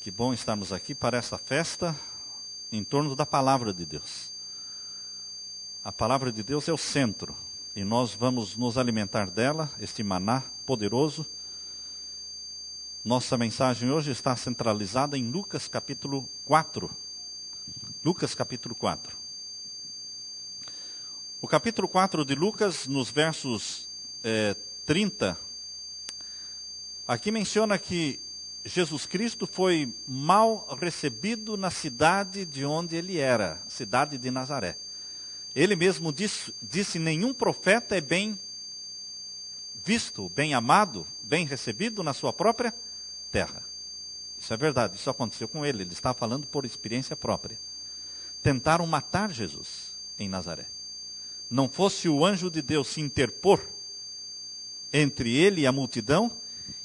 Que bom estarmos aqui para essa festa em torno da palavra de Deus. A palavra de Deus é o centro e nós vamos nos alimentar dela, este maná poderoso. Nossa mensagem hoje está centralizada em Lucas capítulo 4. Lucas capítulo 4. O capítulo 4 de Lucas, nos versos 30, aqui menciona que Jesus Cristo foi mal recebido na cidade de onde ele era, cidade de Nazaré. Ele mesmo disse, nenhum profeta é bem visto, bem amado, bem recebido na sua própria terra. Isso é verdade, isso aconteceu com ele está falando por experiência própria. Tentaram matar Jesus em Nazaré. Não fosse o anjo de Deus se interpor entre ele e a multidão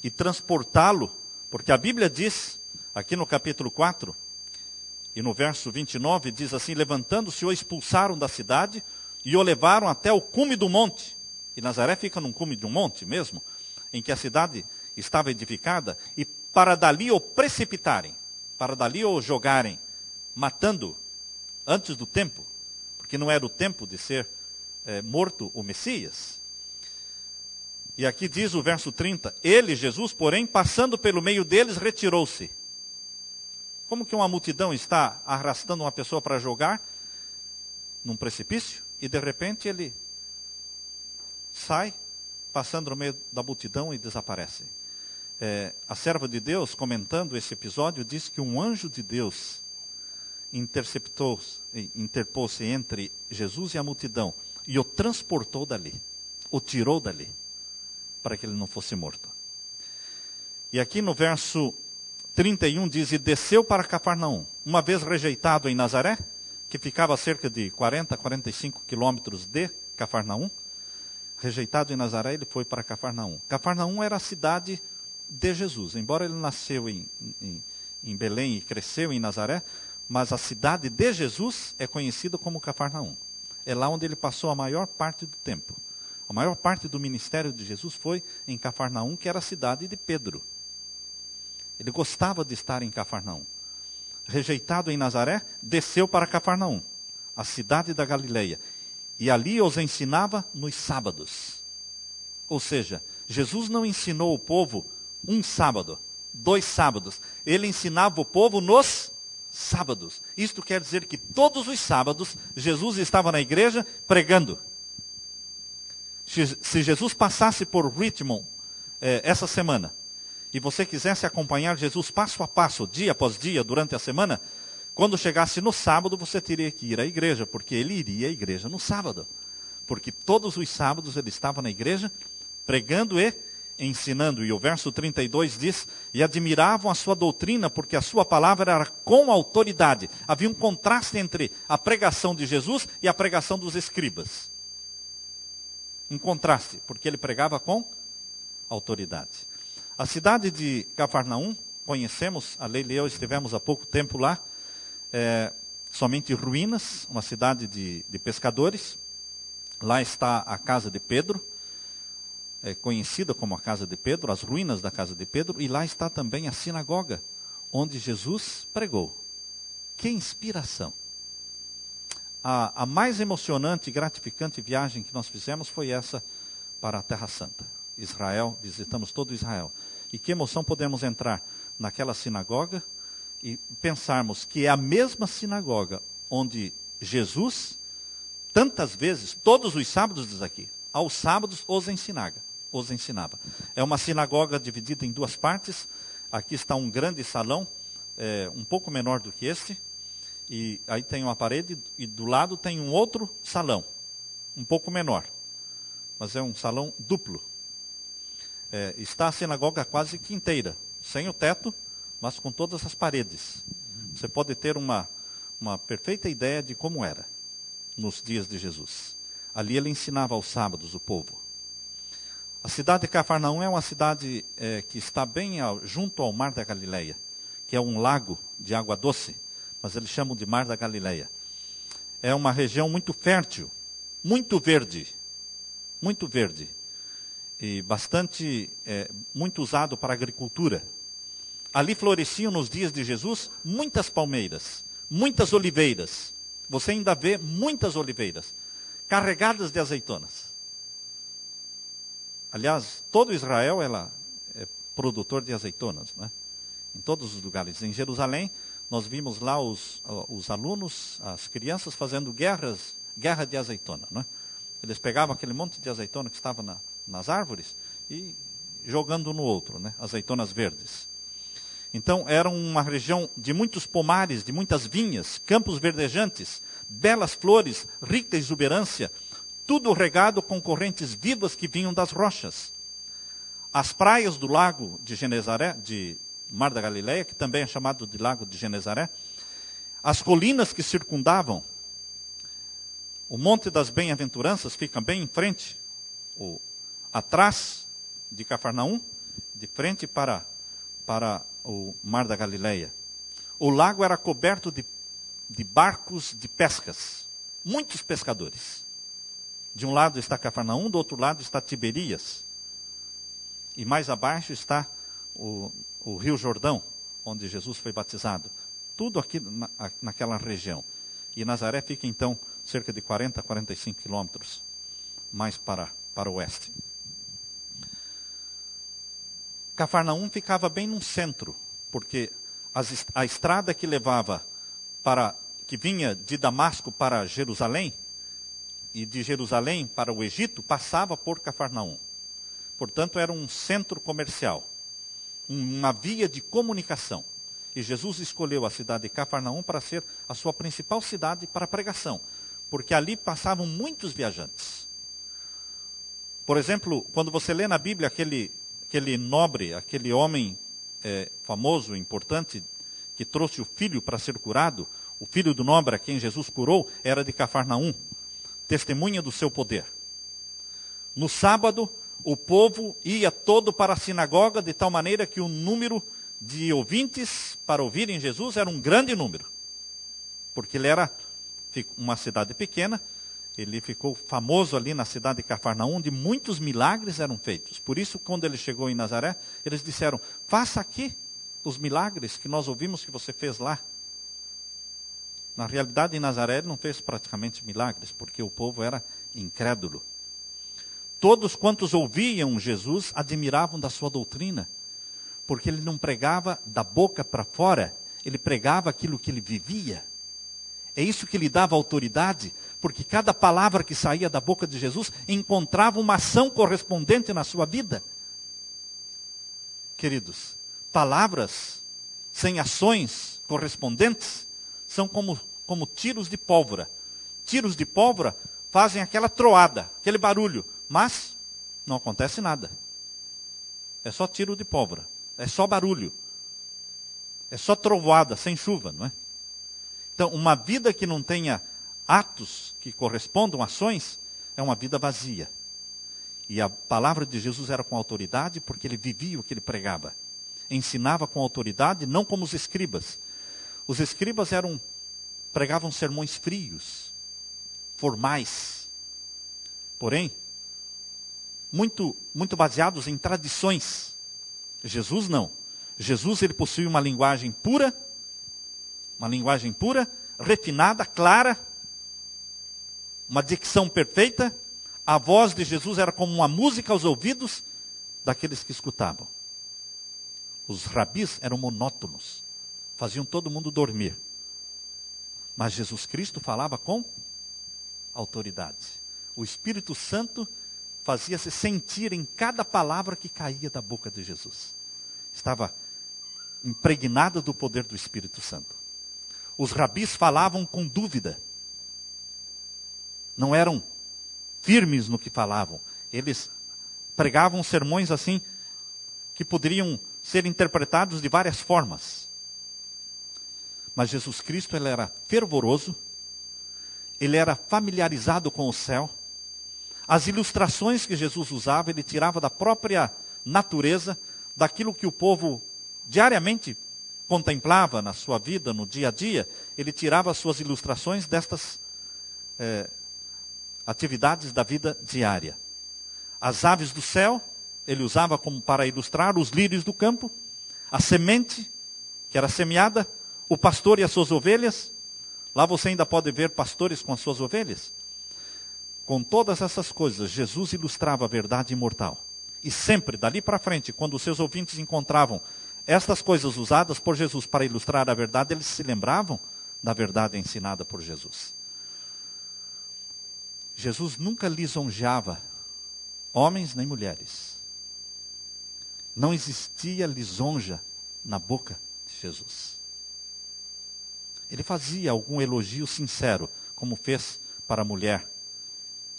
e transportá-lo, porque a Bíblia diz, aqui no capítulo 4, e no verso 29, diz assim, levantando-se, o expulsaram da cidade e o levaram até o cume do monte. E Nazaré fica num cume de um monte mesmo, em que a cidade estava edificada, e para dali o precipitarem, para dali o jogarem, matando antes do tempo, porque não era o tempo de ser morto o Messias. E aqui diz o verso 30, ele, Jesus, porém, passando pelo meio deles, retirou-se. Como que uma multidão está arrastando uma pessoa para jogar num precipício, e de repente ele sai, passando no meio da multidão e desaparece. A serva de Deus, comentando esse episódio, diz que um anjo de Deus interpôs-se entre Jesus e a multidão, e o transportou dali, o tirou dali, para que ele não fosse morto. E aqui no verso 31 diz, e desceu para Cafarnaum, uma vez rejeitado em Nazaré, que ficava a cerca de 40, 45 quilômetros de Cafarnaum, rejeitado em Nazaré, ele foi para Cafarnaum. Cafarnaum era a cidade de Jesus, embora ele nasceu em Belém e cresceu em Nazaré, mas a cidade de Jesus é conhecida como Cafarnaum. É lá onde ele passou a maior parte do tempo. A maior parte do ministério de Jesus foi em Cafarnaum, que era a cidade de Pedro. Ele gostava de estar em Cafarnaum. Rejeitado em Nazaré, desceu para Cafarnaum, a cidade da Galileia. E ali os ensinava nos sábados. Ou seja, Jesus não ensinou o povo um sábado, 2 sábados. Ele ensinava o povo nos sábados. Isto quer dizer que todos os sábados, Jesus estava na igreja pregando. Se Jesus passasse por Richmond essa semana, e você quisesse acompanhar Jesus passo a passo, dia após dia, durante a semana, quando chegasse no sábado, você teria que ir à igreja, porque ele iria à igreja no sábado. Porque todos os sábados ele estava na igreja, pregando e ensinando. E o verso 32 diz, e admiravam a sua doutrina, porque a sua palavra era com autoridade. Havia um contraste entre a pregação de Jesus e a pregação dos escribas. Um contraste, porque ele pregava com autoridade. A cidade de Cafarnaum, conhecemos, a Leila e eu estivemos há pouco tempo lá, somente ruínas, uma cidade de pescadores. Lá está a casa de Pedro, conhecida como a casa de Pedro, as ruínas da casa de Pedro, e lá está também a sinagoga, onde Jesus pregou. Que inspiração! A mais emocionante e gratificante viagem que nós fizemos foi essa para a Terra Santa. Israel, visitamos todo Israel. E que emoção podemos entrar naquela sinagoga e pensarmos que é a mesma sinagoga onde Jesus, tantas vezes, todos os sábados, diz aqui, aos sábados os ensinava. É uma sinagoga dividida em 2 partes. Aqui está um grande salão, um pouco menor do que este. E aí tem uma parede e do lado tem um outro salão, um pouco menor. Mas é um salão duplo. Está a sinagoga quase que inteira, sem o teto, mas com todas as paredes. Você pode ter uma perfeita ideia de como era nos dias de Jesus. Ali ele ensinava aos sábados o povo. A cidade de Cafarnaum é uma cidade que está bem junto ao Mar da Galileia, que é um lago de água doce, mas eles chamam de Mar da Galileia. É uma região muito fértil, muito verde, e muito usado para a agricultura. Ali floresciam nos dias de Jesus muitas palmeiras, muitas oliveiras. Você ainda vê muitas oliveiras carregadas de azeitonas. Aliás, todo Israel é produtor de azeitonas, né? Em todos os lugares. Em Jerusalém, nós vimos lá os alunos, as crianças fazendo guerra de azeitona, né? Eles pegavam aquele monte de azeitona que estava nas árvores e jogando no outro, né? Azeitonas verdes. Então, era uma região de muitos pomares, de muitas vinhas, campos verdejantes, belas flores, rica exuberância, tudo regado com correntes vivas que vinham das rochas. As praias do lago de Genezaré, de Mar da Galileia, que também é chamado de lago de Genezaré, as colinas que circundavam, o Monte das Bem-aventuranças fica bem em frente, atrás de Cafarnaum, de frente para o Mar da Galileia. O lago era coberto de barcos de pescas, muitos pescadores. De um lado está Cafarnaum, do outro lado está Tiberias. E mais abaixo está o Rio Jordão, onde Jesus foi batizado. Tudo aqui naquela região. E Nazaré fica então cerca de 40, 45 quilômetros mais para o oeste. Cafarnaum ficava bem no centro, porque a estrada que levava que vinha de Damasco para Jerusalém, e de Jerusalém para o Egito, passava por Cafarnaum. Portanto, era um centro comercial, uma via de comunicação. E Jesus escolheu a cidade de Cafarnaum para ser a sua principal cidade para a pregação, porque ali passavam muitos viajantes. Por exemplo, quando você lê na Bíblia aquele nobre, aquele homem famoso, importante, que trouxe o filho para ser curado, o filho do nobre a quem Jesus curou, era de Cafarnaum, testemunha do seu poder. No sábado, o povo ia todo para a sinagoga, de tal maneira que o número de ouvintes para ouvirem Jesus era um grande número. Porque ele era uma cidade pequena, ele ficou famoso ali na cidade de Cafarnaum, onde muitos milagres eram feitos. Por isso, quando ele chegou em Nazaré, eles disseram: faça aqui os milagres que nós ouvimos que você fez lá. Na realidade, em Nazaré, ele não fez praticamente milagres, porque o povo era incrédulo. Todos quantos ouviam Jesus admiravam da sua doutrina, porque ele não pregava da boca para fora, ele pregava aquilo que ele vivia. É isso que lhe dava autoridade, porque cada palavra que saía da boca de Jesus encontrava uma ação correspondente na sua vida. Queridos, palavras sem ações correspondentes são como tiros de pólvora. Tiros de pólvora fazem aquela troada, aquele barulho, mas não acontece nada. É só tiro de pólvora, é só barulho, é só trovoada, sem chuva, não é? Então, uma vida que não tenha atos que correspondam a ações, é uma vida vazia. E a palavra de Jesus era com autoridade, porque ele vivia o que ele pregava. Ensinava com autoridade, não como os escribas. Os escribas pregavam sermões frios, formais. Porém, muito baseados em tradições. Jesus não. Jesus, ele possui uma linguagem pura, refinada, clara, uma dicção perfeita. A voz de Jesus era como uma música aos ouvidos daqueles que escutavam. Os rabis eram monótonos, faziam todo mundo dormir. Mas Jesus Cristo falava com autoridade. O Espírito Santo fazia-se sentir em cada palavra que caía da boca de Jesus. Estava impregnada do poder do Espírito Santo. Os rabis falavam com dúvida. Não eram firmes no que falavam. Eles pregavam sermões assim, que poderiam ser interpretados de várias formas. Mas Jesus Cristo, ele era fervoroso, ele era familiarizado com o céu. As ilustrações que Jesus usava, ele tirava da própria natureza, daquilo que o povo diariamente contemplava na sua vida, no dia a dia. Ele tirava as suas ilustrações destas atividades da vida diária. As aves do céu, ele usava como para ilustrar os lírios do campo. a semente que era semeada, o pastor e as suas ovelhas. Lá você ainda pode ver pastores com as suas ovelhas. Com todas essas coisas, Jesus ilustrava a verdade imortal. E sempre, dali para frente, quando os seus ouvintes encontravam estas coisas usadas por Jesus para ilustrar a verdade, eles se lembravam da verdade ensinada por Jesus. Jesus nunca lisonjeava homens nem mulheres. Não existia lisonja na boca de Jesus. Ele fazia algum elogio sincero, como fez para a mulher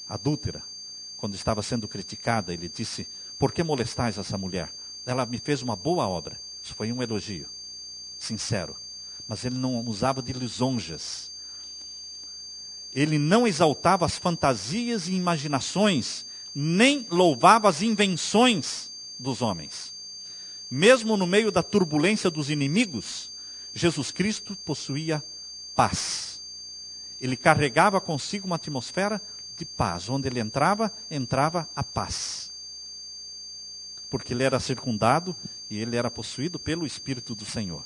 adúltera, quando estava sendo criticada. Ele disse: por que molestais essa mulher? Ela me fez uma boa obra. Isso foi um elogio sincero. Mas ele não usava de lisonjas. Ele não exaltava as fantasias e imaginações, nem louvava as invenções dos homens. Mesmo no meio da turbulência dos inimigos, Jesus Cristo possuía paz. Ele carregava consigo uma atmosfera de paz. Onde ele entrava a paz. Porque ele era circundado e ele era possuído pelo Espírito do Senhor.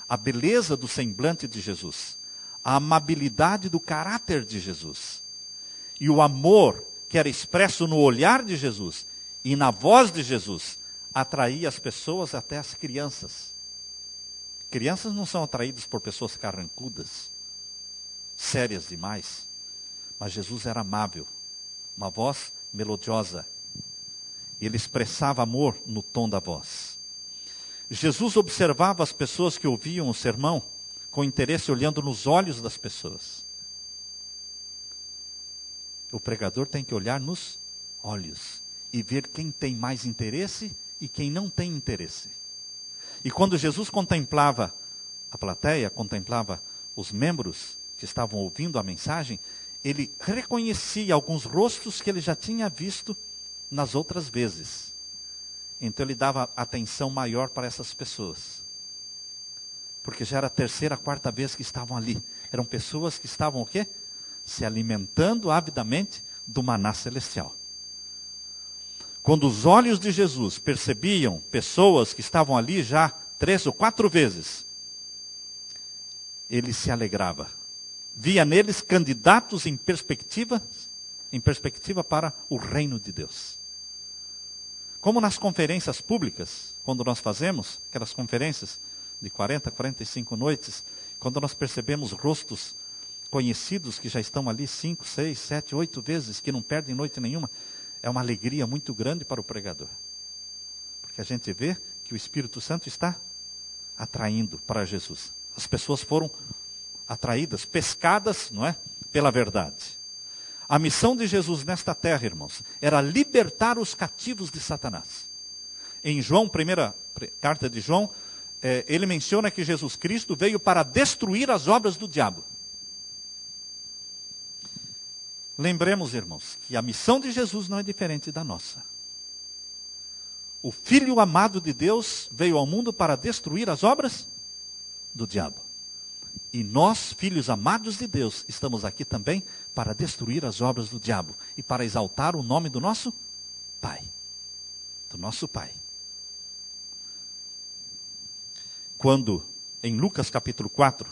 A beleza do semblante de Jesus, a amabilidade do caráter de Jesus e o amor que era expresso no olhar de Jesus e na voz de Jesus atraía as pessoas, até as crianças. Crianças não são atraídas por pessoas carrancudas, sérias demais, mas Jesus era amável, uma voz melodiosa. Ele expressava amor no tom da voz. Jesus observava as pessoas que ouviam o sermão com interesse, olhando nos olhos das pessoas. O pregador tem que olhar nos olhos e ver quem tem mais interesse e quem não tem interesse. E quando Jesus contemplava a plateia, contemplava os membros que estavam ouvindo a mensagem, ele reconhecia alguns rostos que ele já tinha visto nas outras vezes. Então ele dava atenção maior para essas pessoas. Porque já era a terceira, quarta vez que estavam ali. Eram pessoas que estavam o quê? Se alimentando avidamente do maná celestial. Quando os olhos de Jesus percebiam pessoas que estavam ali já 3 ou 4 vezes, ele se alegrava. Via neles candidatos em perspectiva para o reino de Deus. Como nas conferências públicas, quando nós fazemos aquelas conferências de 40, 45 noites, quando nós percebemos rostos conhecidos que já estão ali 5, 6, 7, 8 vezes, que não perdem noite nenhuma, é uma alegria muito grande para o pregador. Porque a gente vê que o Espírito Santo está atraindo para Jesus. As pessoas foram atraídas, pescadas, não é? Pela verdade. A missão de Jesus nesta terra, irmãos, era libertar os cativos de Satanás. Em João, primeira carta de João, ele menciona que Jesus Cristo veio para destruir as obras do diabo. Lembremos, irmãos, que a missão de Jesus não é diferente da nossa. O Filho amado de Deus veio ao mundo para destruir as obras do diabo. E nós, filhos amados de Deus, estamos aqui também para destruir as obras do diabo e para exaltar o nome do nosso Pai. Do nosso Pai. Quando, em Lucas capítulo 4,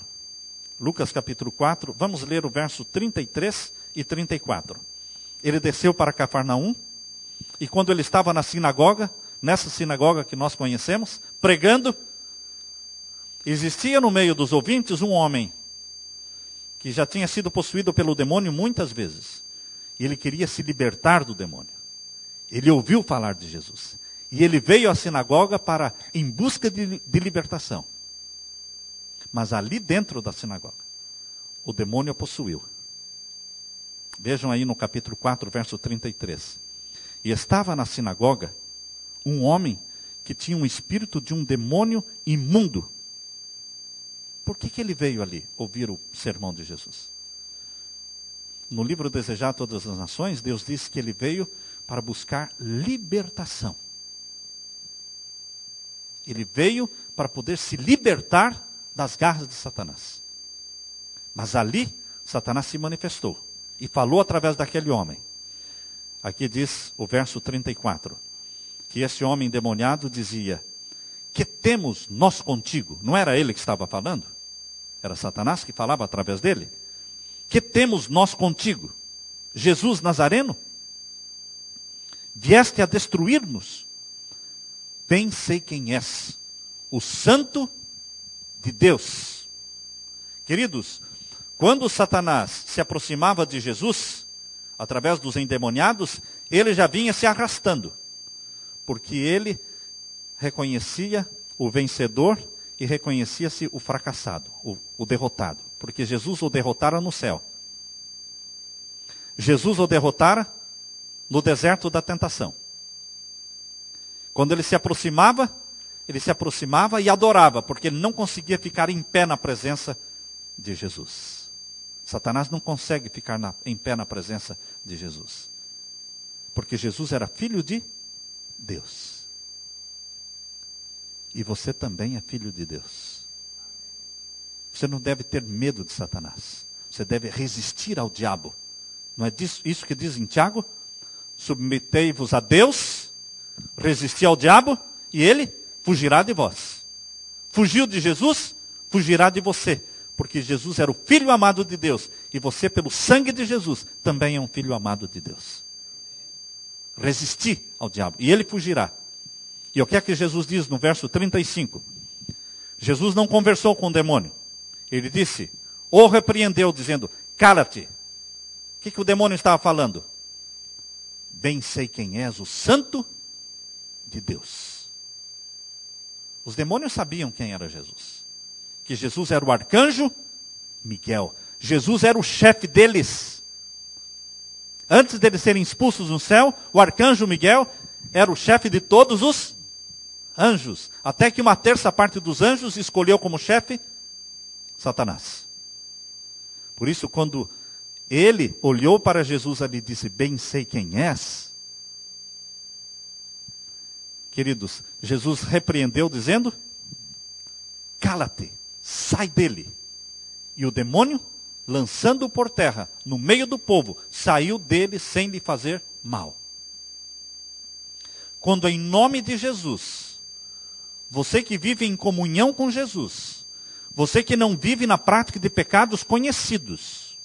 vamos ler o verso 33 e 34. Ele desceu para Cafarnaum, e quando ele estava na sinagoga, nessa sinagoga que nós conhecemos, pregando, existia no meio dos ouvintes um homem que já tinha sido possuído pelo demônio muitas vezes. E ele queria se libertar do demônio. Ele ouviu falar de Jesus. E ele veio à sinagoga em busca de libertação. Mas ali dentro da sinagoga, o demônio o possuiu. Vejam aí no capítulo 4, verso 33. E estava na sinagoga um homem que tinha um espírito de um demônio imundo. Por que ele veio ali ouvir o sermão de Jesus? No livro Desejar Todas as Nações, Deus diz que ele veio para buscar libertação. Ele veio para poder se libertar das garras de Satanás. Mas ali, Satanás se manifestou e falou através daquele homem. Aqui diz o verso 34, que esse homem endemoniado dizia: que temos nós contigo? Não era ele que estava falando? Era Satanás que falava através dele. Que temos nós contigo? Jesus Nazareno? Vieste a destruir-nos? Bem sei quem és, o Santo de Deus. Queridos, quando Satanás se aproximava de Jesus, através dos endemoniados, ele já vinha se arrastando, porque ele reconhecia o vencedor e reconhecia-se o fracassado, o derrotado, porque Jesus o derrotara no céu. Jesus o derrotara no deserto da tentação. Quando ele se aproximava e adorava, porque ele não conseguia ficar em pé na presença de Jesus. Satanás não consegue ficar em pé na presença de Jesus, porque Jesus era filho de Deus. E você também é filho de Deus. Você não deve ter medo de Satanás. Você deve resistir ao diabo. Não é isso que diz em Tiago? Submetei-vos a Deus, resisti ao diabo, e ele fugirá de vós. Fugiu de Jesus, fugirá de você. Porque Jesus era o Filho amado de Deus. E você, pelo sangue de Jesus, também é um filho amado de Deus. Resisti ao diabo, e ele fugirá. E o que é que Jesus diz no verso 35? Jesus não conversou com o demônio. Ele disse, ou repreendeu, dizendo, cala-te. O que o demônio estava falando? Bem sei quem és, o Santo de Deus. Os demônios sabiam quem era Jesus. Que Jesus era o arcanjo Miguel. Jesus era o chefe deles. Antes deles serem expulsos no céu, o arcanjo Miguel era o chefe de todos os anjos. Até que uma terça parte dos anjos escolheu como chefe Satanás. Por isso, quando ele olhou para Jesus ali e disse, bem sei quem és. Queridos, Jesus repreendeu dizendo, cala-te, sai dele. E o demônio, lançando-o por terra, no meio do povo, saiu dele sem lhe fazer mal. Quando em nome de Jesus, você que vive em comunhão com Jesus, você que não vive na prática de pecados conhecidos,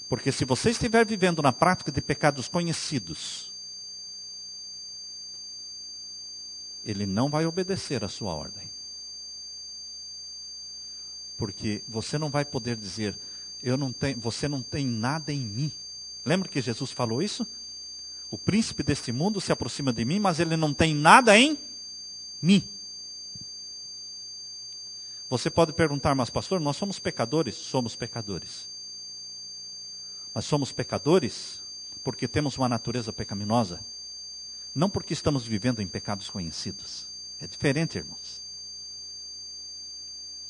porque se você estiver vivendo na prática de pecados conhecidos, ele não vai obedecer a sua ordem. Porque você não vai poder dizer, você não tem nada em mim. Lembra que Jesus falou isso? O príncipe deste mundo se aproxima de mim, mas ele não tem nada em mim. Você pode perguntar, mas pastor, nós somos pecadores? Somos pecadores. Mas somos pecadores porque temos uma natureza pecaminosa. Não porque estamos vivendo em pecados conhecidos. É diferente, irmãos.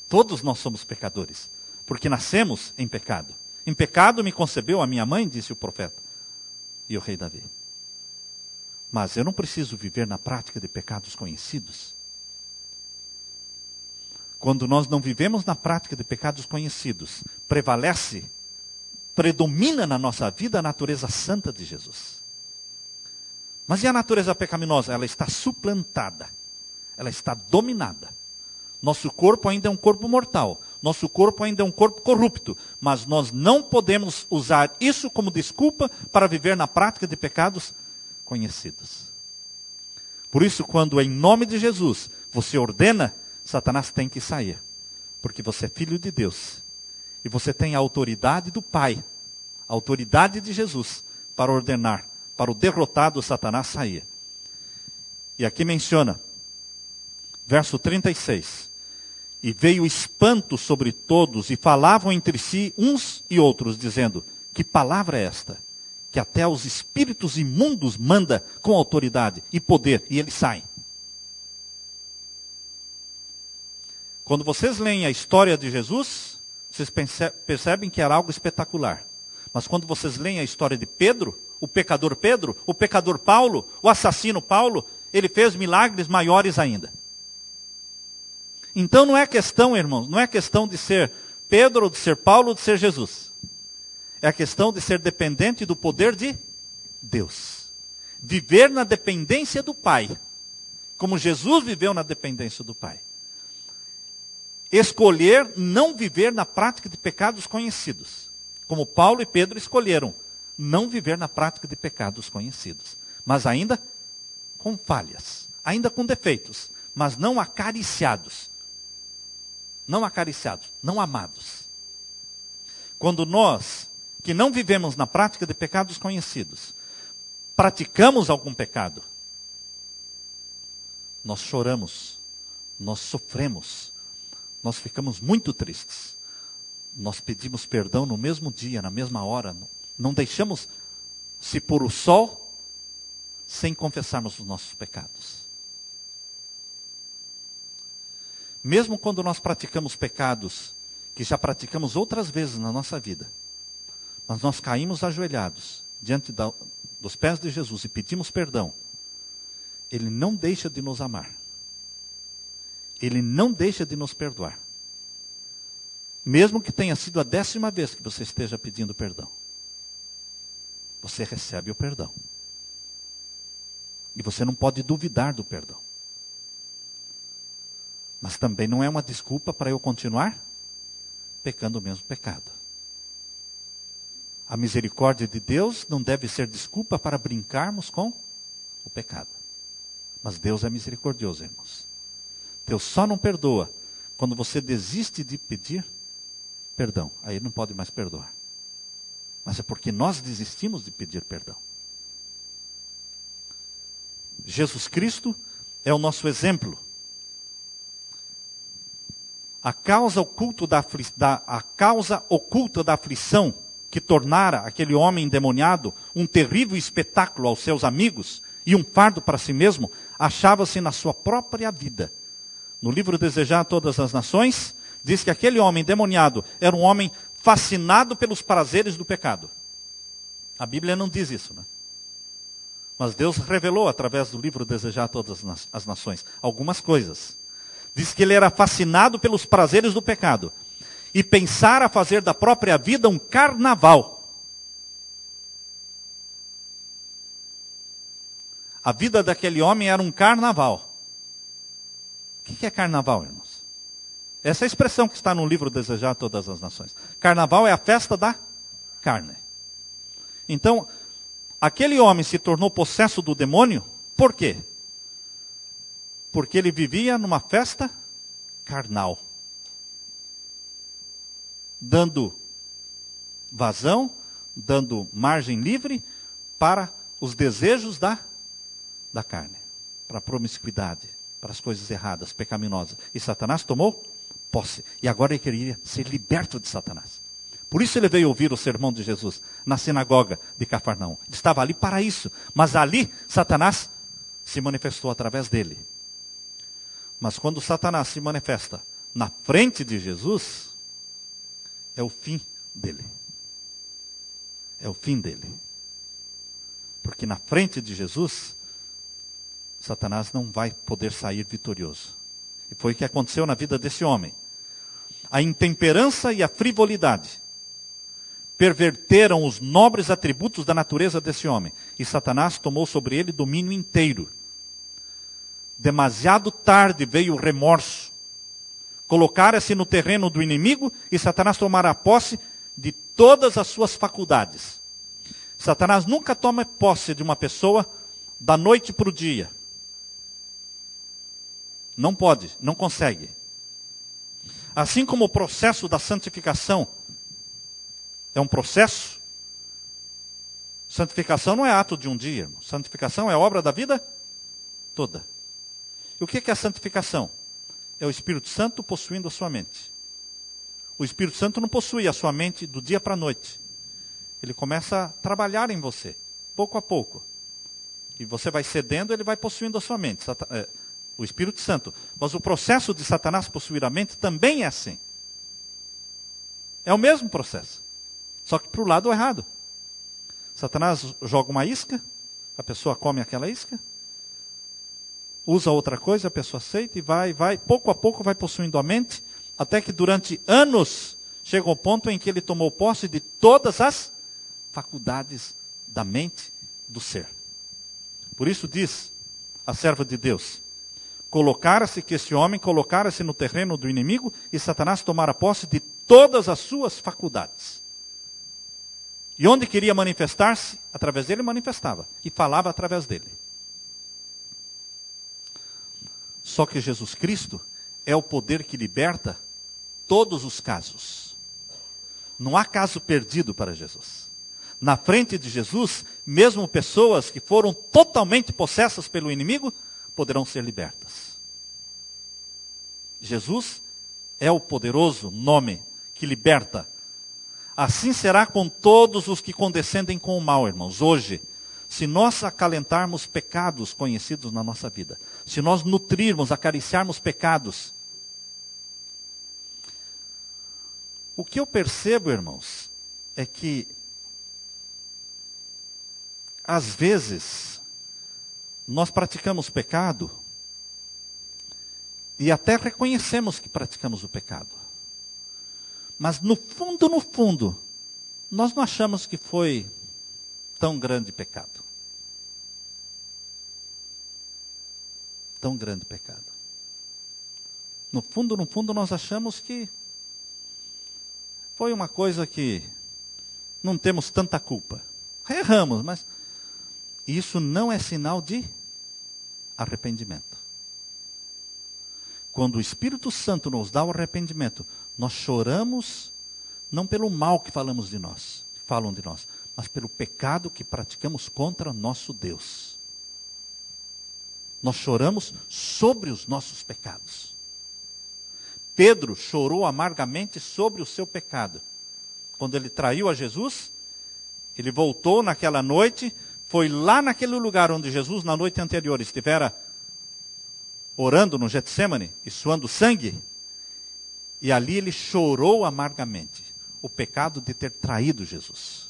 Todos nós somos pecadores, porque nascemos em pecado. Em pecado me concebeu a minha mãe, disse o profeta e o rei Davi. Mas eu não preciso viver na prática de pecados conhecidos. Quando nós não vivemos na prática de pecados conhecidos, predomina na nossa vida a natureza santa de Jesus. Mas e a natureza pecaminosa? Ela está suplantada. Ela está dominada. Nosso corpo ainda é um corpo mortal. Nosso corpo ainda é um corpo corrupto. Mas nós não podemos usar isso como desculpa para viver na prática de pecados conhecidos. Por isso, quando em nome de Jesus você ordena, Satanás tem que sair. Porque você é filho de Deus. E você tem a autoridade do Pai, a autoridade de Jesus, para ordenar, para o derrotado Satanás sair. E aqui menciona, verso 36. E veio espanto sobre todos, e falavam entre si uns e outros, dizendo, que palavra é esta? Que até os espíritos imundos manda com autoridade e poder, e eles saem. Quando vocês leem a história de Jesus, vocês percebem que era algo espetacular. Mas quando vocês leem a história de Pedro, o pecador Paulo, o assassino Paulo, ele fez milagres maiores ainda. Então não é questão, irmãos, não é questão de ser Pedro, ou de ser Paulo, ou de ser Jesus. É a questão de ser dependente do poder de Deus. Viver na dependência do Pai. como Jesus viveu na dependência do Pai. Escolher não viver na prática de pecados conhecidos, como Paulo e Pedro escolheram não viver na prática de pecados conhecidos, mas ainda com falhas, ainda com defeitos, mas não acariciados, não amados. Quando nós, que não vivemos na prática de pecados conhecidos, praticamos algum pecado, nós choramos, nós sofremos, nós ficamos muito tristes. Nós pedimos perdão no mesmo dia, na mesma hora. Não deixamos se pôr o sol sem confessarmos os nossos pecados. Mesmo quando nós praticamos pecados que já praticamos outras vezes na nossa vida, mas nós caímos ajoelhados diante dos pés de Jesus e pedimos perdão, Ele não deixa de nos amar. Ele não deixa de nos perdoar. Mesmo que tenha sido a 10ª vez que você esteja pedindo perdão, você recebe o perdão. E você não pode duvidar do perdão. Mas também não é uma desculpa para eu continuar pecando o mesmo pecado. A misericórdia de Deus não deve ser desculpa para brincarmos com o pecado. Mas Deus é misericordioso, irmãos. Deus só não perdoa quando você desiste de pedir perdão. Aí Ele não pode mais perdoar. Mas é porque nós desistimos de pedir perdão. Jesus Cristo é o nosso exemplo. A causa oculta da aflição que tornara aquele homem endemoniado um terrível espetáculo aos seus amigos e um fardo para si mesmo, achava-se na sua própria vida. No livro Desejar Todas as Nações, diz que aquele homem endemoniado era um homem fascinado pelos prazeres do pecado. A Bíblia não diz isso, né? Mas Deus revelou através do livro Desejar Todas as Nações algumas coisas. Diz que ele era fascinado pelos prazeres do pecado e pensara fazer da própria vida um carnaval. A vida daquele homem era um carnaval. O que é carnaval, irmãos? Essa é a expressão que está no livro Desejar Todas as Nações. Carnaval é a festa da carne. Então, aquele homem se tornou possesso do demônio, por quê? Porque ele vivia numa festa carnal, dando vazão, dando margem livre para os desejos da carne, para a promiscuidade, para as coisas erradas, pecaminosas. E Satanás tomou posse. E agora ele queria ser liberto de Satanás. Por isso ele veio ouvir o sermão de Jesus na sinagoga de Cafarnaum. Ele estava ali para isso. Mas ali Satanás se manifestou através dele. Mas quando Satanás se manifesta na frente de Jesus, é o fim dele. É o fim dele. Porque na frente de Jesus, Satanás não vai poder sair vitorioso. E foi o que aconteceu na vida desse homem. A intemperança e a frivolidade perverteram os nobres atributos da natureza desse homem. E Satanás tomou sobre ele domínio inteiro. Demasiado tarde veio o remorso. Colocara-se no terreno do inimigo e Satanás tomara posse de todas as suas faculdades. Satanás nunca toma posse de uma pessoa da noite para o dia. Não pode, não consegue. Assim como o processo da santificação é um processo, santificação não é ato de um dia, irmão. Santificação é obra da vida toda. E o que é a santificação? É o Espírito Santo possuindo a sua mente. O Espírito Santo não possui a sua mente do dia para a noite. Ele começa a trabalhar em você, pouco a pouco. E você vai cedendo, ele vai possuindo a sua mente. O Espírito Santo. Mas o processo de Satanás possuir a mente também é assim. É o mesmo processo. Só que para o lado errado. Satanás joga uma isca, a pessoa come aquela isca, usa outra coisa, a pessoa aceita e vai, pouco a pouco vai possuindo a mente, até que durante anos chega ao ponto em que ele tomou posse de todas as faculdades da mente do ser. Por isso diz a serva de Deus, que esse homem colocara-se no terreno do inimigo e Satanás tomara posse de todas as suas faculdades. E onde queria manifestar-se, através dele manifestava. E falava através dele. Só que Jesus Cristo é o poder que liberta todos os casos. Não há caso perdido para Jesus. Na frente de Jesus, mesmo pessoas que foram totalmente possessas pelo inimigo, poderão ser libertas. Jesus é o poderoso nome que liberta. Assim será com todos os que condescendem com o mal, irmãos. Hoje, se nós acalentarmos pecados conhecidos na nossa vida, se nós nutrirmos, acariciarmos pecados, o que eu percebo, irmãos, é que às vezes nós praticamos pecado e até reconhecemos que praticamos o pecado. Mas no fundo, nós não achamos que foi tão grande pecado. Tão grande pecado. No fundo, nós achamos que foi uma coisa que não temos tanta culpa. Erramos, mas isso não é sinal de arrependimento. Quando o Espírito Santo nos dá o arrependimento, nós choramos, não pelo mal que falam de nós, mas pelo pecado que praticamos contra nosso Deus. Nós choramos sobre os nossos pecados. Pedro chorou amargamente sobre o seu pecado. Quando ele traiu a Jesus, ele voltou naquela noite, foi lá naquele lugar onde Jesus, na noite anterior, estivera orando no Getsemane e suando sangue. E ali ele chorou amargamente o pecado de ter traído Jesus.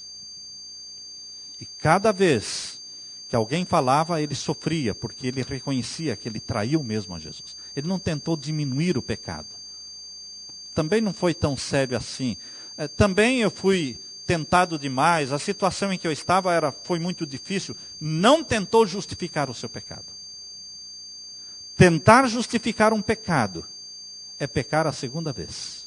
E cada vez que alguém falava, ele sofria, porque ele reconhecia que ele traiu mesmo a Jesus. Ele não tentou diminuir o pecado. Também não foi tão sério assim. Também eu fui tentado demais, a situação em que eu estava foi muito difícil. Não tentou justificar o seu pecado. Tentar justificar um pecado é pecar a segunda vez.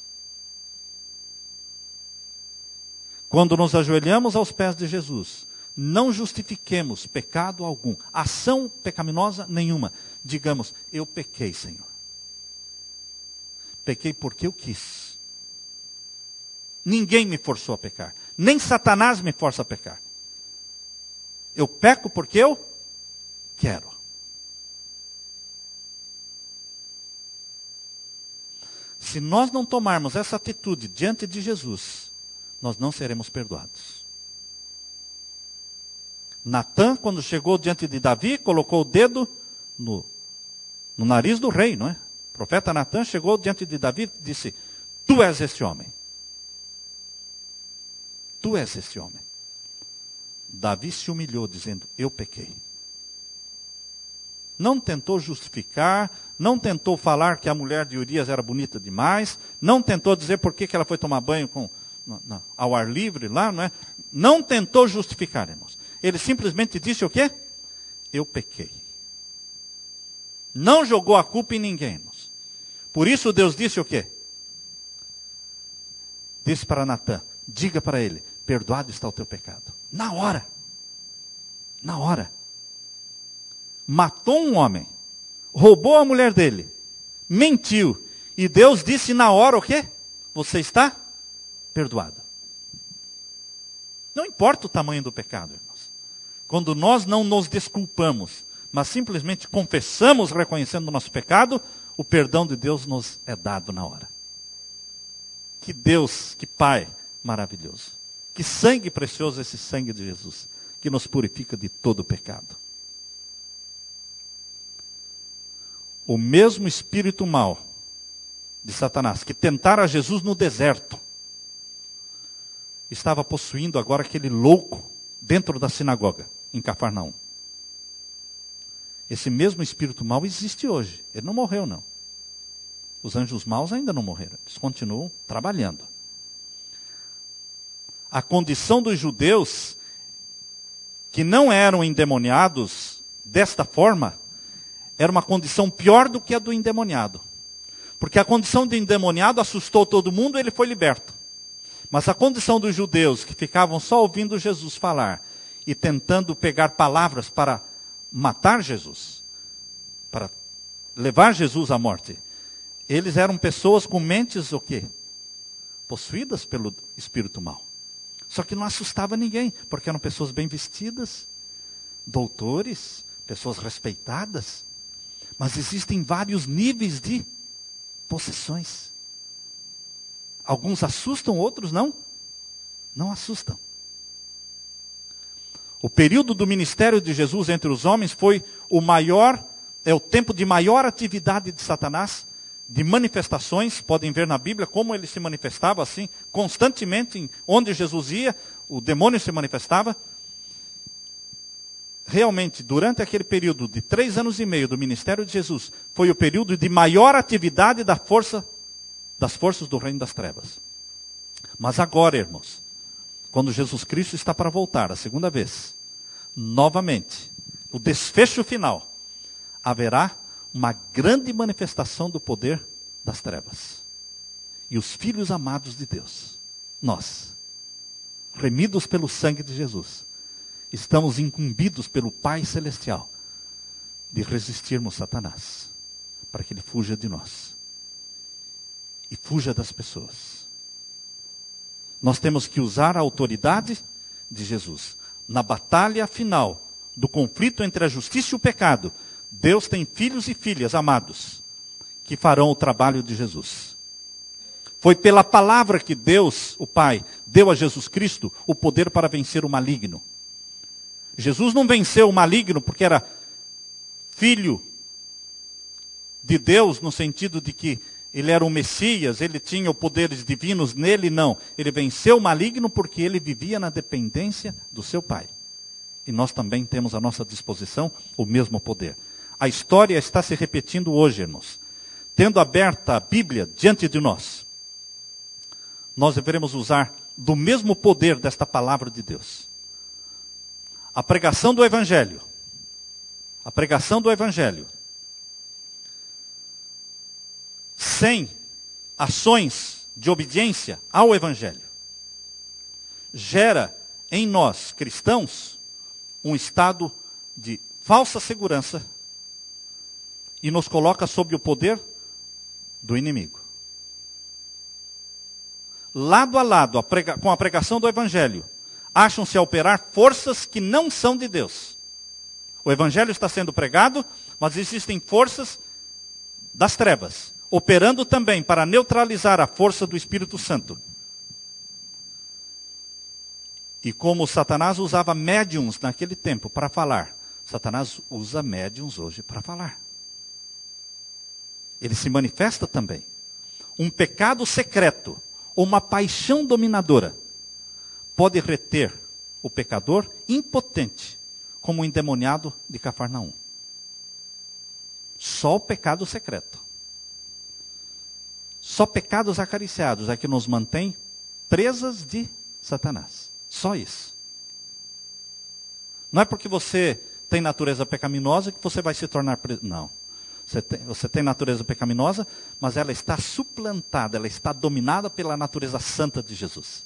Quando nos ajoelhamos aos pés de Jesus, não justifiquemos pecado algum, ação pecaminosa nenhuma. Digamos, eu pequei, Senhor. Pequei porque eu quis. Ninguém me forçou a pecar. Nem Satanás me força a pecar. Eu peco porque eu quero. Se nós não tomarmos essa atitude diante de Jesus, nós não seremos perdoados. Natã, quando chegou diante de Davi, colocou o dedo no nariz do rei, não é? O profeta Natã chegou diante de Davi e disse: tu és este homem. Tu és este homem. Davi se humilhou dizendo: eu pequei. Não tentou justificar, não tentou falar que a mulher de Urias era bonita demais, não tentou dizer por que ela foi tomar banho ao ar livre lá, não é? Não tentou justificar, irmãos. Ele simplesmente disse o quê? Eu pequei. Não jogou a culpa em ninguém, irmãos. Por isso Deus disse o quê? Disse para Natã: diga para ele, perdoado está o teu pecado. Na hora. Na hora. Matou um homem, roubou a mulher dele, mentiu, e Deus disse na hora o quê? Você está perdoado. Não importa o tamanho do pecado, irmãos. Quando nós não nos desculpamos, mas simplesmente confessamos reconhecendo o nosso pecado, o perdão de Deus nos é dado na hora. Que Deus, que Pai maravilhoso. Que sangue precioso esse sangue de Jesus, que nos purifica de todo o pecado. O mesmo espírito mau de Satanás, que tentara Jesus no deserto, estava possuindo agora aquele louco dentro da sinagoga, em Cafarnaum. Esse mesmo espírito mau existe hoje. Ele não morreu, não. Os anjos maus ainda não morreram. Eles continuam trabalhando. A condição dos judeus, que não eram endemoniados desta forma, era uma condição pior do que a do endemoniado. Porque a condição do endemoniado assustou todo mundo e ele foi liberto. Mas a condição dos judeus que ficavam só ouvindo Jesus falar e tentando pegar palavras para matar Jesus, para levar Jesus à morte, eles eram pessoas com mentes o quê? Possuídas pelo espírito mau. Só que não assustava ninguém, porque eram pessoas bem vestidas, doutores, pessoas respeitadas. Mas existem vários níveis de possessões. Alguns assustam, outros não assustam. O período do ministério de Jesus entre os homens foi o tempo de maior atividade de Satanás, de manifestações. Podem ver na Bíblia como ele se manifestava assim, constantemente, onde Jesus ia, o demônio se manifestava. Realmente, durante aquele período de 3 anos e meio do ministério de Jesus, foi o período de maior atividade das forças do reino das trevas. Mas agora, irmãos, quando Jesus Cristo está para voltar a segunda vez, novamente, o desfecho final, haverá uma grande manifestação do poder das trevas. E os filhos amados de Deus, nós, remidos pelo sangue de Jesus, estamos incumbidos pelo Pai Celestial de resistirmos Satanás, para que ele fuja de nós e fuja das pessoas. Nós temos que usar a autoridade de Jesus. Na batalha final do conflito entre a justiça e o pecado, Deus tem filhos e filhas amados que farão o trabalho de Jesus. Foi pela palavra que Deus, o Pai, deu a Jesus Cristo o poder para vencer o maligno. Jesus não venceu o maligno porque era filho de Deus, no sentido de que ele era o Messias, ele tinha os poderes divinos nele, não. Ele venceu o maligno porque ele vivia na dependência do seu Pai. E nós também temos à nossa disposição o mesmo poder. A história está se repetindo hoje, irmãos. Tendo aberta a Bíblia diante de nós, nós deveremos usar do mesmo poder desta palavra de Deus. A pregação do Evangelho. A pregação do Evangelho. Sem ações de obediência ao Evangelho, gera em nós, cristãos, um estado de falsa segurança e nos coloca sob o poder do inimigo. Lado a lado com a pregação do Evangelho, acham-se a operar forças que não são de Deus. O Evangelho está sendo pregado, mas existem forças das trevas, operando também para neutralizar a força do Espírito Santo. E como Satanás usava médiuns naquele tempo para falar, Satanás usa médiuns hoje para falar. Ele se manifesta também. Um pecado secreto, uma paixão dominadora, pode reter o pecador impotente, como o endemoniado de Cafarnaum. Só o pecado secreto. Só pecados acariciados é que nos mantém presas de Satanás. Só isso. Não é porque você tem natureza pecaminosa que você vai se tornar preso. Não. Você tem natureza pecaminosa, mas ela está suplantada, ela está dominada pela natureza santa de Jesus.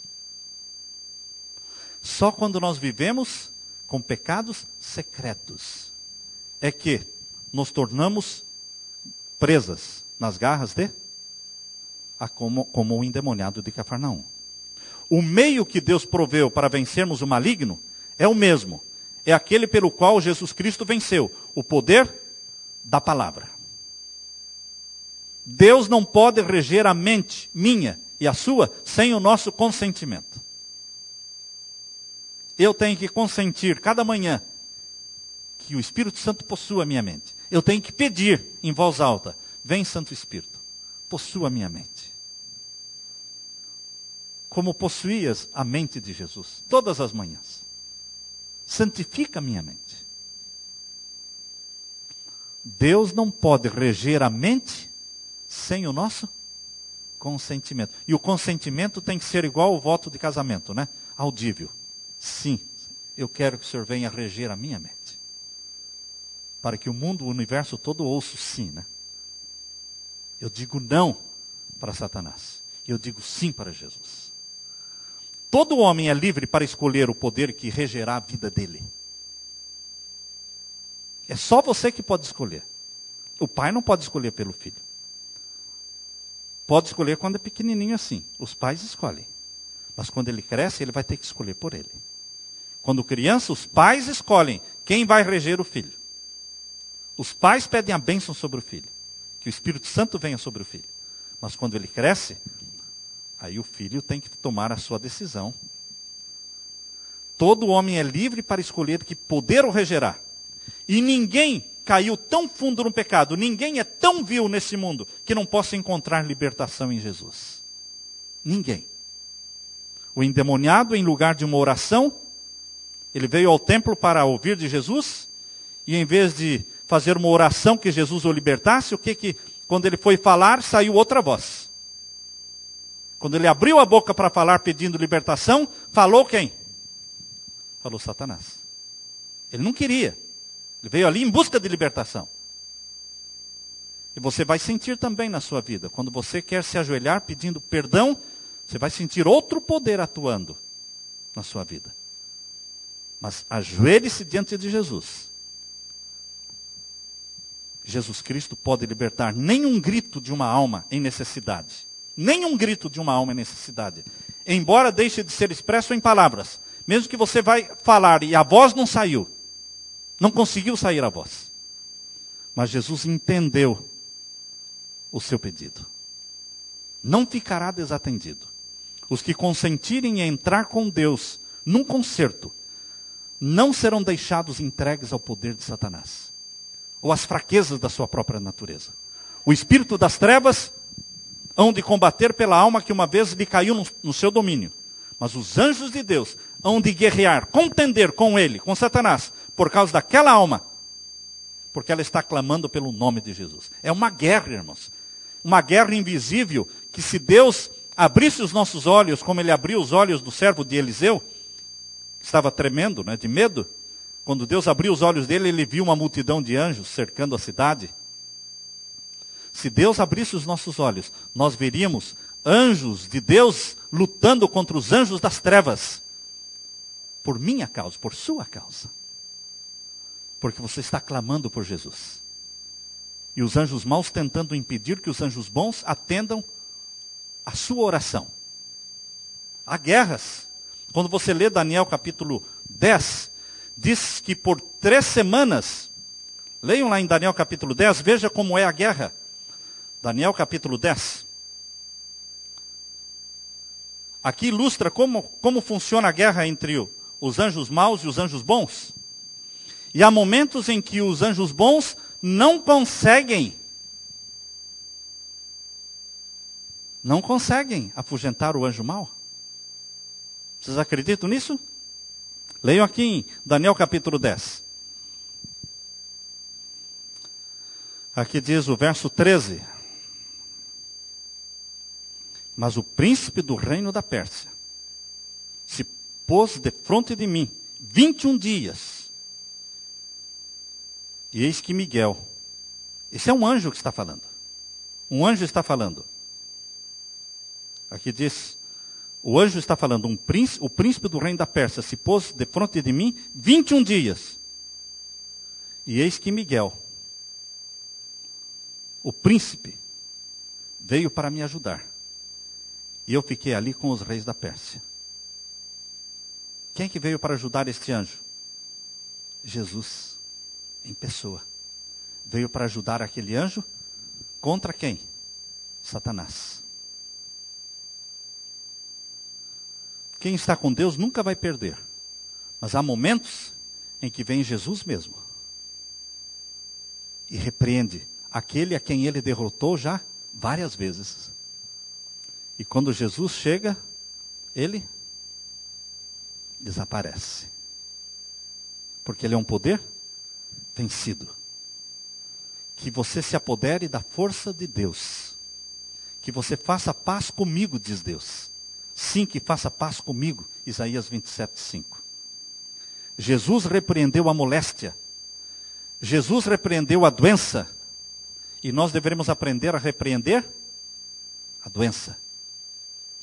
Só quando nós vivemos com pecados secretos é que nos tornamos presas nas garras como o endemoniado de Cafarnaum. O meio que Deus proveu para vencermos o maligno é o mesmo. É aquele pelo qual Jesus Cristo venceu. O poder da palavra. Deus não pode reger a mente minha e a sua sem o nosso consentimento. Eu tenho que consentir cada manhã que o Espírito Santo possua a minha mente. Eu tenho que pedir em voz alta: vem Santo Espírito, possua a minha mente. Como possuías a mente de Jesus, todas as manhãs. Santifica a minha mente. Deus não pode reger a mente sem o nosso consentimento. E o consentimento tem que ser igual ao voto de casamento, né? Audível. Sim, eu quero que o Senhor venha reger a minha mente. para que o mundo, o universo todo ouça o sim, né? Eu digo não para Satanás. Eu digo sim para Jesus. Todo homem é livre para escolher o poder que regerá a vida dele. É só você que pode escolher. O pai não pode escolher pelo filho. Pode escolher quando é pequenininho assim. Os pais escolhem. Mas quando ele cresce, ele vai ter que escolher por ele. Quando criança, os pais escolhem quem vai reger o filho. Os pais pedem a bênção sobre o filho. Que o Espírito Santo venha sobre o filho. Mas quando ele cresce, aí o filho tem que tomar a sua decisão. Todo homem é livre para escolher que poder o regerá. E ninguém caiu tão fundo no pecado, ninguém é tão vil nesse mundo, que não possa encontrar libertação em Jesus. Ninguém. O endemoniado, em lugar de uma oração, ele veio ao templo para ouvir de Jesus, e em vez de fazer uma oração que Jesus o libertasse, quando ele foi falar, saiu outra voz. Quando ele abriu a boca para falar pedindo libertação, falou quem? Falou Satanás. Ele não queria. Ele veio ali em busca de libertação. E você vai sentir também na sua vida, quando você quer se ajoelhar pedindo perdão, você vai sentir outro poder atuando na sua vida. Mas ajoelhe-se diante de Jesus. Jesus Cristo pode libertar nenhum grito de uma alma em necessidade. Nenhum grito de uma alma em necessidade. Embora deixe de ser expresso em palavras. Mesmo que você vai falar e a voz não saiu. Não conseguiu sair a voz. Mas Jesus entendeu o seu pedido. Não ficará desatendido. Os que consentirem em entrar com Deus num concerto, não serão deixados entregues ao poder de Satanás. Ou às fraquezas da sua própria natureza. O espírito das trevas hão de combater pela alma que uma vez lhe caiu no seu domínio. Mas os anjos de Deus hão de guerrear, contender com ele, com Satanás, por causa daquela alma, porque ela está clamando pelo nome de Jesus. É uma guerra, irmãos. Uma guerra invisível, que se Deus abrisse os nossos olhos, como ele abriu os olhos do servo de Eliseu, que estava tremendo, né, de medo. Quando Deus abriu os olhos dele, ele viu uma multidão de anjos cercando a cidade. Se Deus abrisse os nossos olhos, nós veríamos anjos de Deus lutando contra os anjos das trevas. Por minha causa, por sua causa. Porque você está clamando por Jesus. E os anjos maus tentando impedir que os anjos bons atendam a sua oração. Há guerras. Quando você lê Daniel capítulo 10, diz que por 3 semanas, leiam lá em Daniel capítulo 10, veja como é a guerra. Daniel capítulo 10. Aqui ilustra como funciona a guerra entre os anjos maus e os anjos bons. E há momentos em que os anjos bons não conseguem afugentar o anjo mau. Vocês acreditam nisso? Leiam aqui em Daniel capítulo 10. Aqui diz o verso 13. Mas o príncipe do reino da Pérsia se pôs defronte de mim 21 dias. E eis que Miguel, esse é um anjo que está falando. Um anjo está falando. Aqui diz, o anjo está falando, o príncipe do reino da Pérsia se pôs defronte de mim 21 dias. E eis que Miguel, o príncipe, veio para me ajudar. E eu fiquei ali com os reis da Pérsia. Quem é que veio para ajudar este anjo? Jesus, em pessoa. Veio para ajudar aquele anjo contra quem? Satanás. Quem está com Deus nunca vai perder. Mas há momentos em que vem Jesus mesmo. E repreende aquele a quem ele derrotou já várias vezes. E quando Jesus chega, ele desaparece. Porque ele é um poder vencido. Que você se apodere da força de Deus. Que você faça paz comigo, diz Deus. Sim, que faça paz comigo. Isaías 27:5. Jesus repreendeu a moléstia Jesus repreendeu a doença. E nós deveremos aprender a repreender a doença.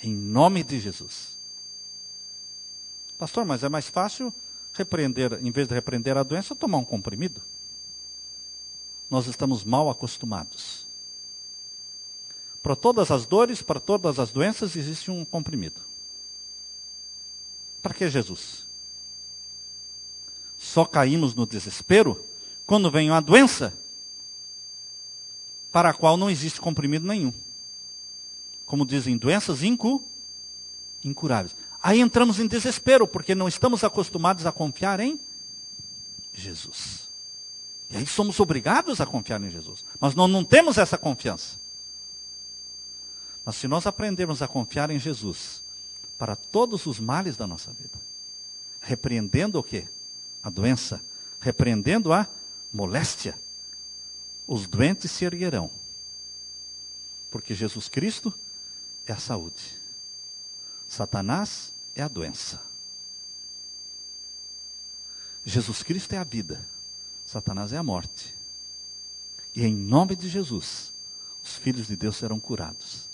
Em nome de Jesus. Pastor, mas é mais fácil repreender, em vez de repreender a doença, tomar um comprimido. Nós estamos mal acostumados. Para todas as dores, para todas as doenças, existe um comprimido. Para que Jesus? Só caímos no desespero quando vem uma doença para a qual não existe comprimido nenhum. Como dizem, doenças incuráveis. Aí entramos em desespero, porque não estamos acostumados a confiar em Jesus. E aí somos obrigados a confiar em Jesus. Nós não temos essa confiança. Mas se nós aprendermos a confiar em Jesus para todos os males da nossa vida, repreendendo o quê? A doença, repreendendo a moléstia, os doentes se erguerão. Porque Jesus Cristo é a saúde. Satanás é a doença. Jesus Cristo é a vida. Satanás é a morte. E em nome de Jesus, os filhos de Deus serão curados.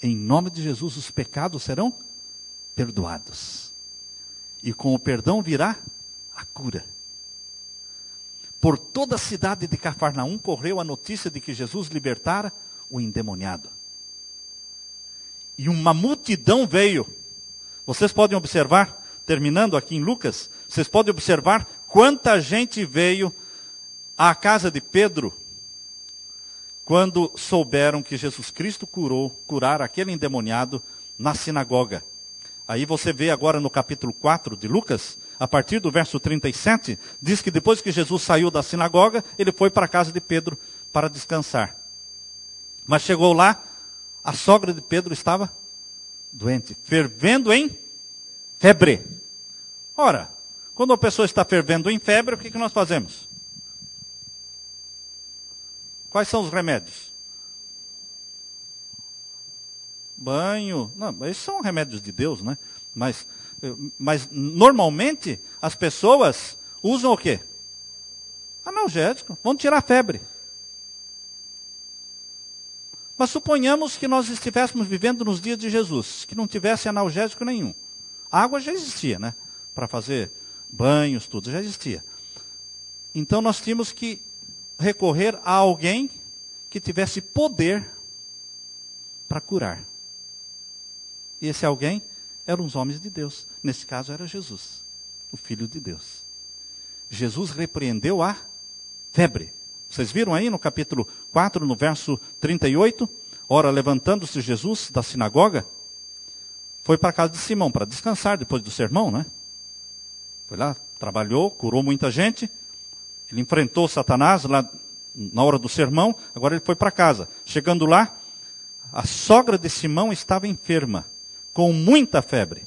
Em nome de Jesus, os pecados serão perdoados. E com o perdão virá a cura. Por toda a cidade de Cafarnaum correu a notícia de que Jesus libertara o endemoniado. E uma multidão veio. Vocês podem observar, terminando aqui em Lucas, vocês podem observar quanta gente veio à casa de Pedro quando souberam que Jesus Cristo curar aquele endemoniado na sinagoga. Aí você vê agora no capítulo 4 de Lucas, a partir do verso 37, diz que depois que Jesus saiu da sinagoga, ele foi para a casa de Pedro para descansar. Mas chegou lá, a sogra de Pedro estava doente, fervendo em febre. Ora, quando a pessoa está fervendo em febre, o que nós fazemos? Quais são os remédios? Banho. Não, esses são remédios de Deus, né? Mas normalmente as pessoas usam o quê? Analgésico. Vão tirar a febre. Mas suponhamos que nós estivéssemos vivendo nos dias de Jesus, que não tivesse analgésico nenhum. A água já existia, né? Para fazer banhos, tudo já existia. Então nós tínhamos que recorrer a alguém que tivesse poder para curar. E esse alguém eram os homens de Deus. Nesse caso era Jesus, o Filho de Deus. Jesus repreendeu a febre. Vocês viram aí no capítulo 4, no verso 38? Ora, levantando-se Jesus da sinagoga, foi para a casa de Simão para descansar depois do sermão, né? Foi lá, trabalhou, curou muita gente. Ele enfrentou Satanás lá na hora do sermão, agora ele foi para casa. Chegando lá, a sogra de Simão estava enferma, com muita febre.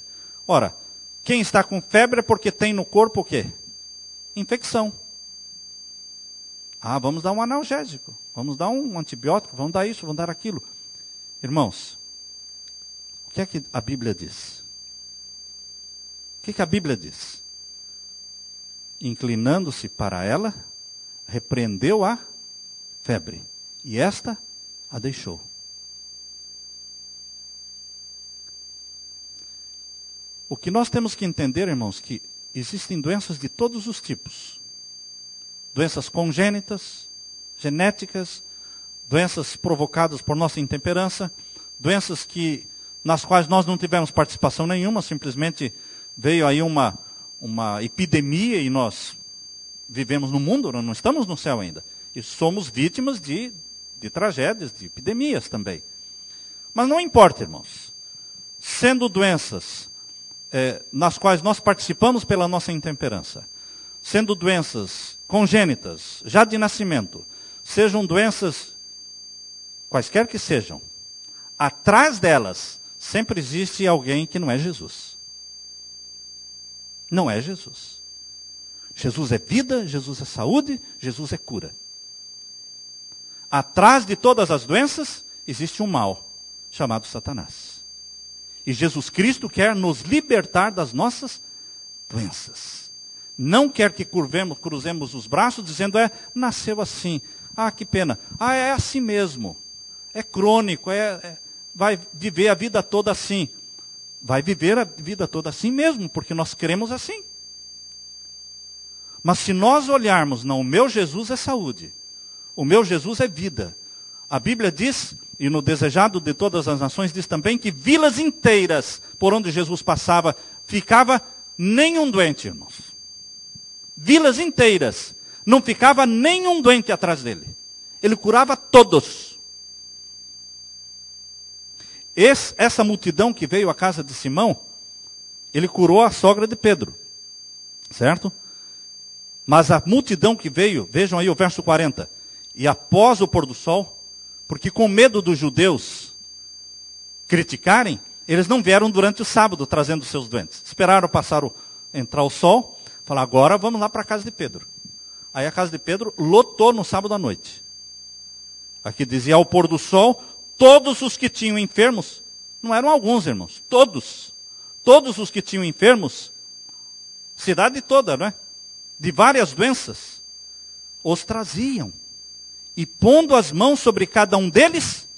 Ora, quem está com febre é porque tem no corpo o quê? Infecção. Ah, vamos dar um analgésico, vamos dar um antibiótico, vamos dar isso, vamos dar aquilo. Irmãos, o que é que a Bíblia diz? O que a Bíblia diz? Inclinando-se para ela, repreendeu a febre, e esta a deixou. O que nós temos que entender, irmãos, que existem doenças de todos os tipos. Doenças congênitas, genéticas, doenças provocadas por nossa intemperança, doenças nas quais nós não tivemos participação nenhuma, simplesmente veio aí uma epidemia e nós vivemos no mundo, não estamos no céu ainda. E somos vítimas de tragédias, de epidemias também. Mas não importa, irmãos. Sendo doenças nas quais nós participamos pela nossa intemperança, sendo doenças congênitas, já de nascimento, sejam doenças quaisquer que sejam, atrás delas sempre existe alguém que não é Jesus. Não é Jesus. Jesus é vida, Jesus é saúde, Jesus é cura. Atrás de todas as doenças existe um mal chamado Satanás. E Jesus Cristo quer nos libertar das nossas doenças. não quer que cruzemos os braços dizendo, nasceu assim. Ah, que pena. Ah, é assim mesmo. É crônico, vai viver a vida toda assim. Vai viver a vida toda assim mesmo, porque nós cremos assim. Mas se nós olharmos, não, o meu Jesus é saúde. O meu Jesus é vida. A Bíblia diz, e no Desejado de Todas as Nações diz também, que vilas inteiras por onde Jesus passava, ficava nenhum doente, irmãos. Vilas inteiras. Não ficava nenhum doente atrás dele. Ele curava todos. Essa multidão que veio à casa de Simão, ele curou a sogra de Pedro. Certo? Mas a multidão que veio, vejam aí o verso 40. E após o pôr do sol, porque com medo dos judeus criticarem, eles não vieram durante o sábado trazendo seus doentes. Esperaram entrar o sol, falaram, agora vamos lá para a casa de Pedro. Aí a casa de Pedro lotou no sábado à noite. Aqui dizia, ao pôr do sol, todos os que tinham enfermos, não eram alguns, irmãos, todos os que tinham enfermos, cidade toda, não é? De várias doenças, os traziam. E pondo as mãos sobre cada um deles,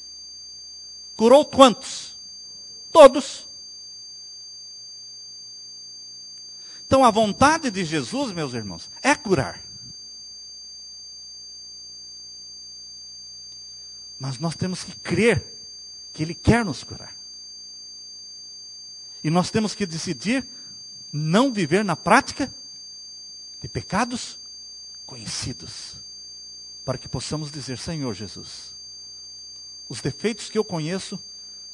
curou quantos? Todos. Então a vontade de Jesus, meus irmãos, é curar. Mas nós temos que crer que Ele quer nos curar. E nós temos que decidir não viver na prática de pecados conhecidos. Para que possamos dizer, Senhor Jesus, os defeitos que eu conheço,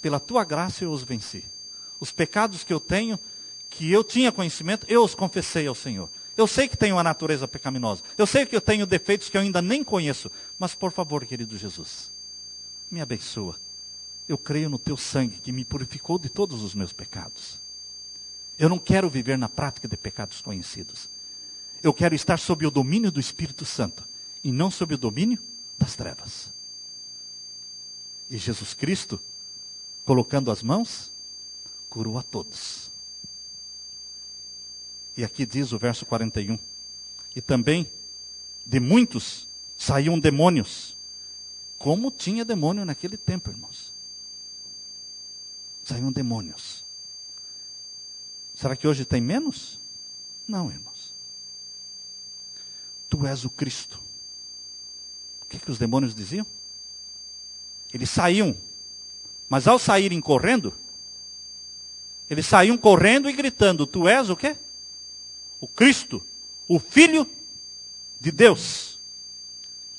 pela Tua graça eu os venci. Os pecados que eu tenho, que eu tinha conhecimento, eu os confessei ao Senhor. Eu sei que tenho a natureza pecaminosa. Eu sei que eu tenho defeitos que eu ainda nem conheço. Mas por favor, querido Jesus, me abençoa. Eu creio no Teu sangue que me purificou de todos os meus pecados. Eu não quero viver na prática de pecados conhecidos. Eu quero estar sob o domínio do Espírito Santo e não sob o domínio das trevas. E Jesus Cristo, colocando as mãos, curou a todos. E aqui diz o verso 41. E também de muitos saíam demônios. Como tinha demônio naquele tempo, irmãos? Saíam demônios. Será que hoje tem menos? Não, irmãos. Tu és o Cristo. O que os demônios diziam? Eles saíam, mas ao saírem correndo, eles saíam correndo e gritando, tu és o quê? O Cristo, o Filho de Deus.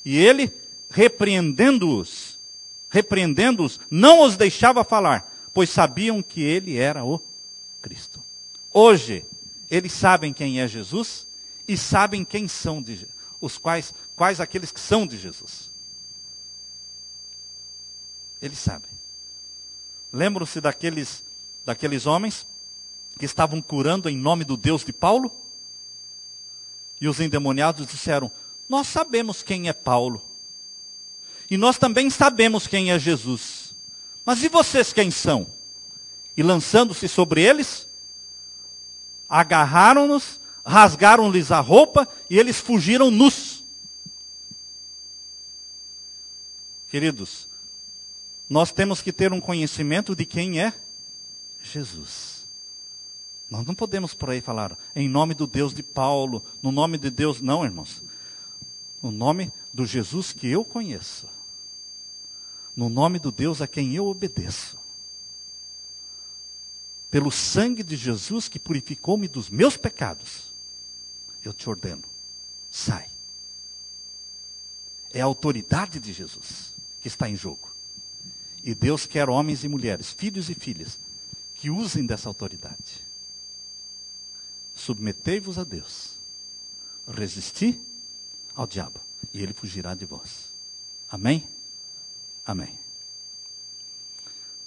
E ele, repreendendo-os, não os deixava falar, pois sabiam que ele era o Cristo. Hoje, eles sabem quem é Jesus e sabem quem são quais aqueles que são de Jesus. Eles sabem. Lembram-se daqueles homens que estavam curando em nome do Deus de Paulo? E os endemoniados disseram, nós sabemos quem é Paulo. E nós também sabemos quem é Jesus. Mas e vocês quem são? E lançando-se sobre eles, agarraram-nos, rasgaram-lhes a roupa e eles fugiram nus. Queridos, nós temos que ter um conhecimento de quem é Jesus. Nós não podemos por aí falar em nome do Deus de Paulo, no nome de Deus, não, irmãos. No nome do Jesus que eu conheço. No nome do Deus a quem eu obedeço. Pelo sangue de Jesus que purificou-me dos meus pecados, eu te ordeno, sai. É a autoridade de Jesus que está em jogo. E Deus quer homens e mulheres, filhos e filhas, que usem dessa autoridade. Submetei-vos a Deus. Resisti ao diabo, e ele fugirá de vós. Amém? Amém.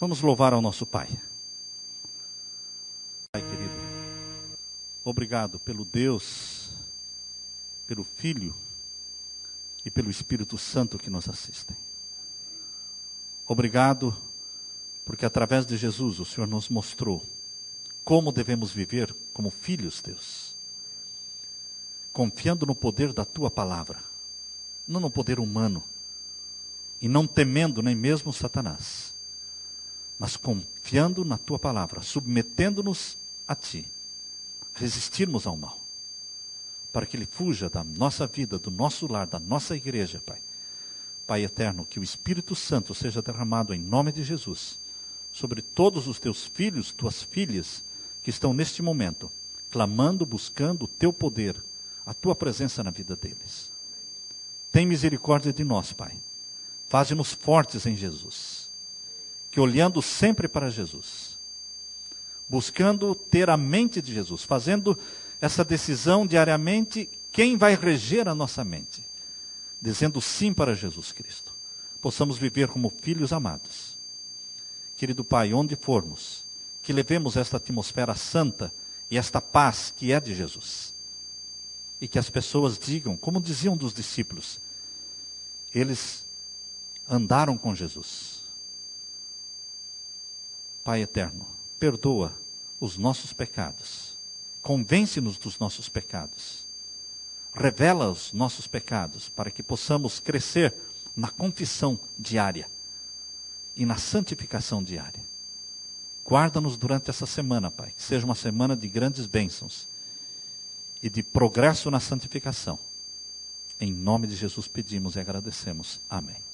Vamos louvar ao nosso Pai. Pai querido, obrigado pelo Deus, pelo Filho e pelo Espírito Santo que nos assistem. Obrigado porque através de Jesus o Senhor nos mostrou como devemos viver como filhos, Deus. confiando no poder da tua palavra, não no poder humano, e não temendo nem mesmo Satanás, mas confiando na tua palavra, submetendo-nos a ti, resistirmos ao mal, para que ele fuja da nossa vida, do nosso lar, da nossa igreja, Pai. Pai eterno, que o Espírito Santo seja derramado em nome de Jesus, sobre todos os teus filhos, tuas filhas, que estão neste momento, clamando, buscando o teu poder, a tua presença na vida deles. Tem misericórdia de nós, Pai. Faze-nos fortes em Jesus. Que olhando sempre para Jesus, buscando ter a mente de Jesus, fazendo essa decisão diariamente, quem vai reger a nossa mente? Dizendo sim para Jesus Cristo. Possamos viver como filhos amados. Querido Pai, onde formos, que levemos esta atmosfera santa e esta paz que é de Jesus. E que as pessoas digam, como diziam dos discípulos, eles andaram com Jesus. Pai eterno, perdoa os nossos pecados. Convence-nos dos nossos pecados. Revela os nossos pecados para que possamos crescer na confissão diária e na santificação diária. Guarda-nos durante essa semana, Pai, que seja uma semana de grandes bênçãos e de progresso na santificação. Em nome de Jesus pedimos e agradecemos. Amém.